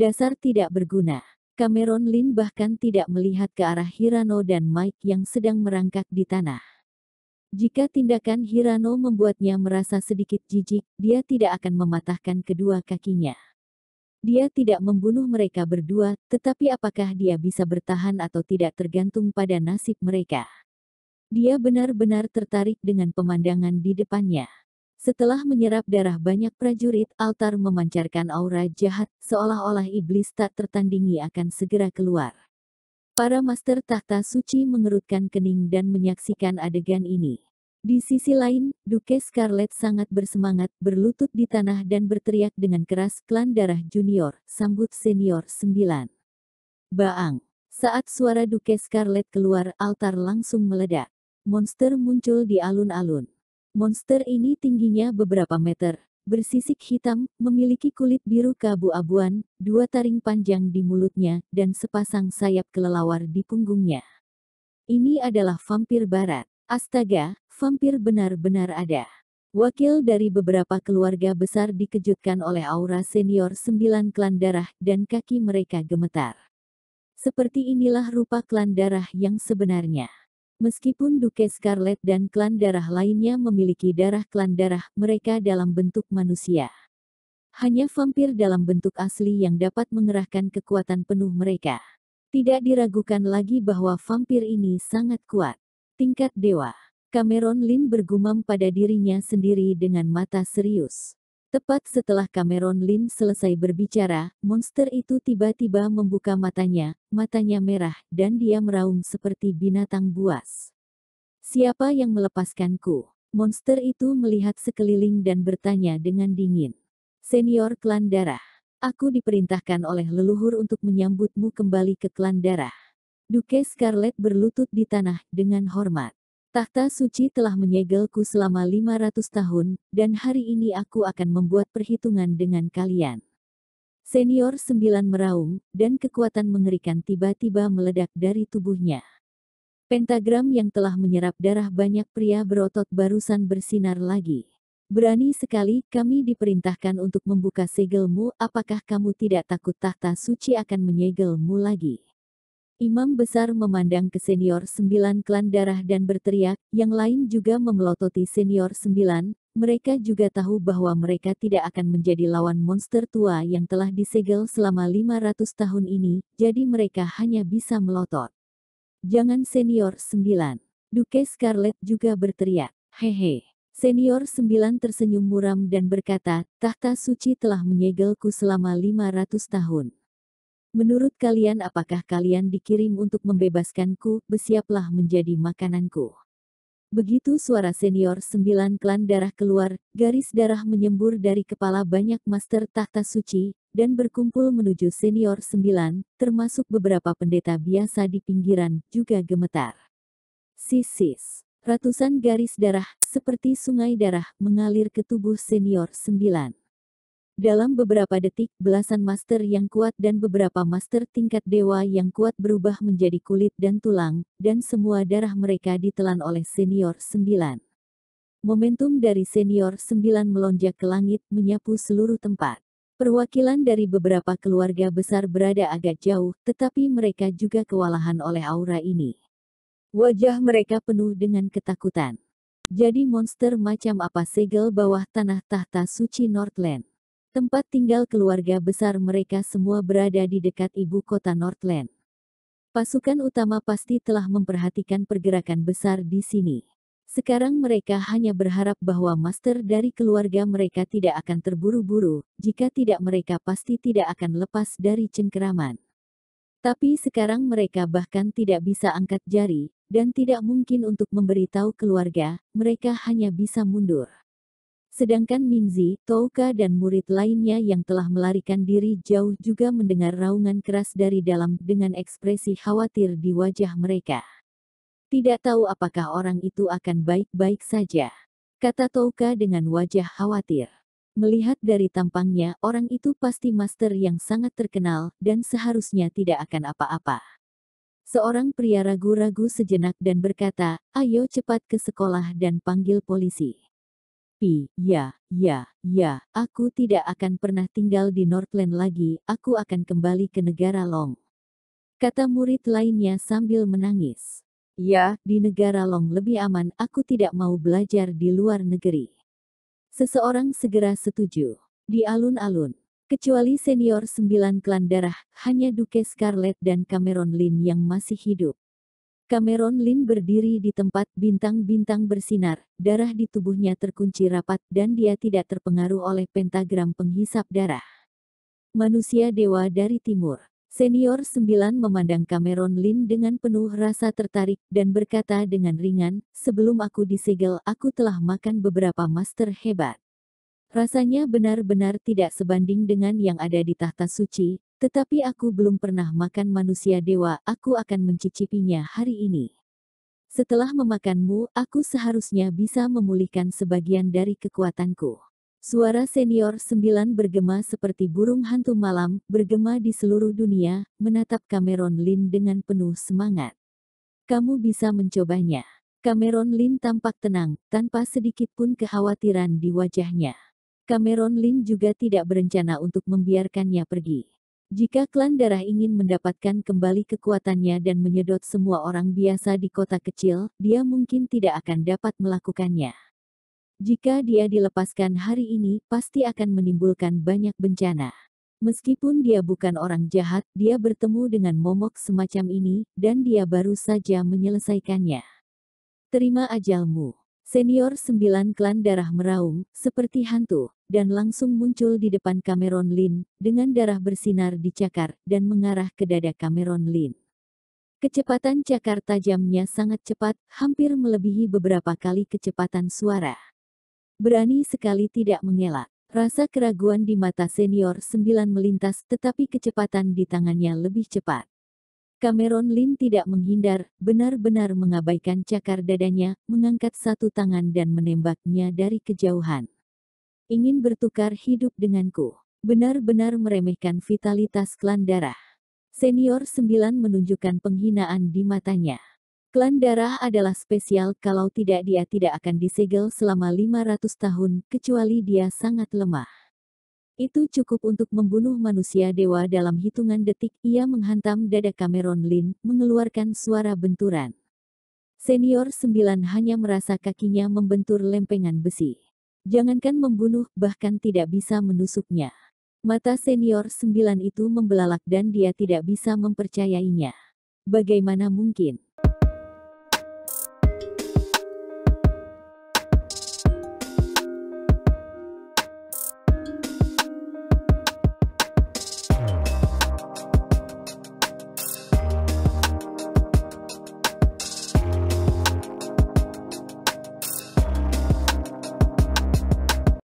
Dasar tidak berguna. Cameron Lin bahkan tidak melihat ke arah Hirano dan Mike yang sedang merangkak di tanah. Jika tindakan Hirano membuatnya merasa sedikit jijik, dia tidak akan mematahkan kedua kakinya. Dia tidak membunuh mereka berdua, tetapi apakah dia bisa bertahan atau tidak tergantung pada nasib mereka. Dia benar-benar tertarik dengan pemandangan di depannya. Setelah menyerap darah banyak prajurit, altar memancarkan aura jahat, seolah-olah iblis tak tertandingi akan segera keluar. Para master tahta suci mengerutkan kening dan menyaksikan adegan ini. Di sisi lain, Duke Scarlet sangat bersemangat, berlutut di tanah dan berteriak dengan keras, "Klan Darah Junior, sambut Senior 9." Baang! Saat suara Duke Scarlet keluar, altar langsung meledak. Monster muncul di alun-alun. Monster ini tingginya beberapa meter, bersisik hitam, memiliki kulit biru keabu-abuan, 2 taring panjang di mulutnya, dan sepasang sayap kelelawar di punggungnya. Ini adalah vampir barat. Astaga, vampir benar-benar ada. Wakil dari beberapa keluarga besar dikejutkan oleh aura senior 9 klan darah dan kaki mereka gemetar. Seperti inilah rupa klan darah yang sebenarnya. Meskipun Duke Scarlet dan klan darah lainnya memiliki darah klan darah, mereka dalam bentuk manusia. Hanya vampir dalam bentuk asli yang dapat mengerahkan kekuatan penuh mereka. Tidak diragukan lagi bahwa vampir ini sangat kuat. Tingkat dewa. Cameron Lin bergumam pada dirinya sendiri dengan mata serius. Tepat setelah Cameron Lin selesai berbicara, monster itu tiba-tiba membuka matanya merah, dan dia meraung seperti binatang buas. "Siapa yang melepaskanku?" Monster itu melihat sekeliling dan bertanya dengan dingin. "Senior klan darah. Aku diperintahkan oleh leluhur untuk menyambutmu kembali ke klan darah." Duke Scarlet berlutut di tanah dengan hormat. "Tahta suci telah menyegelku selama 500 tahun, dan hari ini aku akan membuat perhitungan dengan kalian." Senior 9 meraung, dan kekuatan mengerikan tiba-tiba meledak dari tubuhnya. Pentagram yang telah menyerap darah banyak pria berotot barusan bersinar lagi. "Berani sekali, kami diperintahkan untuk membuka segelmu, apakah kamu tidak takut tahta suci akan menyegelmu lagi?" Imam besar memandang ke senior 9 klan darah dan berteriak, yang lain juga memelototi senior 9, mereka juga tahu bahwa mereka tidak akan menjadi lawan monster tua yang telah disegel selama 500 tahun ini, jadi mereka hanya bisa melotot. "Jangan senior 9. Duke Scarlet juga berteriak. "Hehe." Senior 9 tersenyum muram dan berkata, "Tahta suci telah menyegelku selama 500 tahun. Menurut kalian apakah kalian dikirim untuk membebaskanku, bersiaplah menjadi makananku." Begitu suara senior 9 klan darah keluar, garis darah menyembur dari kepala banyak master tahta suci, dan berkumpul menuju senior 9, termasuk beberapa pendeta biasa di pinggiran, juga gemetar. Sisis. Ratusan garis darah, seperti sungai darah, mengalir ke tubuh senior 9. Dalam beberapa detik, belasan master yang kuat dan beberapa master tingkat dewa yang kuat berubah menjadi kulit dan tulang, dan semua darah mereka ditelan oleh senior 9. Momentum dari senior 9 melonjak ke langit, menyapu seluruh tempat. Perwakilan dari beberapa keluarga besar berada agak jauh, tetapi mereka juga kewalahan oleh aura ini. Wajah mereka penuh dengan ketakutan. Jadi monster macam apa segel bawah tanah tahta suci Northland? Tempat tinggal keluarga besar mereka semua berada di dekat ibu kota Northland. Pasukan utama pasti telah memperhatikan pergerakan besar di sini. Sekarang mereka hanya berharap bahwa master dari keluarga mereka tidak akan terburu-buru, jika tidak mereka pasti tidak akan lepas dari cengkeraman. Tapi sekarang mereka bahkan tidak bisa angkat jari, dan tidak mungkin untuk memberitahu keluarga, mereka hanya bisa mundur. Sedangkan Mingzi, Touka dan murid lainnya yang telah melarikan diri jauh juga mendengar raungan keras dari dalam dengan ekspresi khawatir di wajah mereka. "Tidak tahu apakah orang itu akan baik-baik saja," kata Touka dengan wajah khawatir. Melihat dari tampangnya, orang itu pasti master yang sangat terkenal, dan seharusnya tidak akan apa-apa. Seorang pria ragu-ragu sejenak dan berkata, "Ayo cepat ke sekolah dan panggil polisi." Ya, aku tidak akan pernah tinggal di Northland lagi, aku akan kembali ke negara Long. Kata murid lainnya sambil menangis. Ya, di negara Long lebih aman, aku tidak mau belajar di luar negeri. Seseorang segera setuju. Di alun-alun. Kecuali senior 9 klan darah, hanya Duke Scarlet dan Cameron Lin yang masih hidup. Cameron Lin berdiri di tempat bintang-bintang bersinar, darah di tubuhnya terkunci rapat dan dia tidak terpengaruh oleh pentagram penghisap darah. Manusia dewa dari timur. Senior 9 memandang Cameron Lin dengan penuh rasa tertarik dan berkata dengan ringan, sebelum aku disegel aku telah makan beberapa master hebat. Rasanya benar-benar tidak sebanding dengan yang ada di tahta suci, tetapi aku belum pernah makan manusia dewa, aku akan mencicipinya hari ini. Setelah memakanmu, aku seharusnya bisa memulihkan sebagian dari kekuatanku. Suara senior 9 bergema seperti burung hantu malam, bergema di seluruh dunia, menatap Cameron Lin dengan penuh semangat. Kamu bisa mencobanya. Cameron Lin tampak tenang, tanpa sedikit pun kekhawatiran di wajahnya. Cameron Lin juga tidak berencana untuk membiarkannya pergi. Jika klan darah ingin mendapatkan kembali kekuatannya dan menyedot semua orang biasa di kota kecil, dia mungkin tidak akan dapat melakukannya. Jika dia dilepaskan hari ini, pasti akan menimbulkan banyak bencana. Meskipun dia bukan orang jahat, dia bertemu dengan momok semacam ini, dan dia baru saja menyelesaikannya. Terima ajalmu. Senior 9 klan darah meraung, seperti hantu, dan langsung muncul di depan Cameron Lin, dengan darah bersinar di cakar, dan mengarah ke dada Cameron Lin. Kecepatan cakar tajamnya sangat cepat, hampir melebihi beberapa kali kecepatan suara. Berani sekali tidak mengelak. Rasa keraguan di mata senior 9 melintas, tetapi kecepatan di tangannya lebih cepat. Cameron Lin tidak menghindar, benar-benar mengabaikan cakar dadanya, mengangkat satu tangan dan menembaknya dari kejauhan. Ingin bertukar hidup denganku. Benar-benar meremehkan vitalitas klan darah. Senior 9 menunjukkan penghinaan di matanya. Klan darah adalah spesial, kalau tidak dia tidak akan disegel selama 500 tahun, kecuali dia sangat lemah. Itu cukup untuk membunuh manusia dewa dalam hitungan detik. Ia menghantam dada Cameron Lin, mengeluarkan suara benturan. Senior 9 hanya merasa kakinya membentur lempengan besi. Jangankan membunuh, bahkan tidak bisa menusuknya. Mata senior 9 itu membelalak dan dia tidak bisa mempercayainya. Bagaimana mungkin?